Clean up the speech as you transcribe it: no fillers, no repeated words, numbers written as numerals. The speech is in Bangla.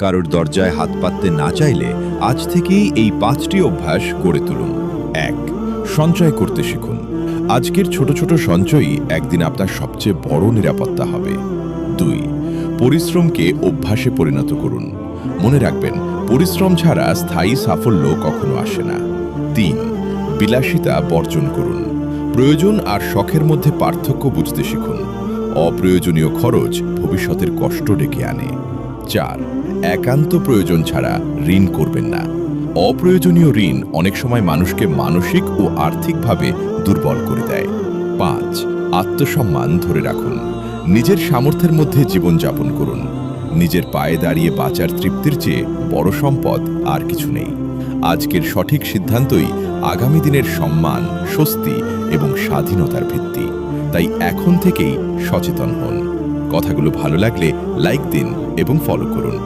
কারোর দরজায় হাত পাততে না চাইলে আজ থেকেই এই 5টি অভ্যাস গড়ে তুলুন। 1. সঞ্চয় করতে শিখুন। আজকের ছোট ছোট সঞ্চয়ই একদিন আপনার সবচেয়ে বড় নিরাপত্তা হবে। 2. পরিশ্রমকে অভ্যাসে পরিণত করুন। মনে রাখবেন, পরিশ্রম ছাড়া স্থায়ী সাফল্য কখনো আসে না। 3. বিলাসিতা বর্জন করুন। প্রয়োজন আর শখের মধ্যে পার্থক্য বুঝতে শিখুন। অপ্রয়োজনীয় খরচ ভবিষ্যতের কষ্ট ডেকে আনে। 4. একান্ত প্রয়োজন ছাড়া ঋণ করবেন না। অপ্রয়োজনীয় ঋণ অনেক সময় মানুষকে মানসিক ও আর্থিকভাবে দুর্বল করে দেয়। 5. আত্মসম্মান ধরে রাখুন। নিজের সামর্থ্যের মধ্যে জীবনযাপন করুন। নিজের পায়ে দাঁড়িয়ে বাঁচার তৃপ্তির চেয়ে বড় সম্পদ আর কিছু নেই। আজকের সঠিক সিদ্ধান্তই আগামী দিনের সম্মান, স্বস্তি এবং স্বাধীনতার ভিত্তি। তাই এখন থেকেই সচেতন হন। কথাগুলো ভালো লাগলে লাইক দিন এবং ফলো করুন।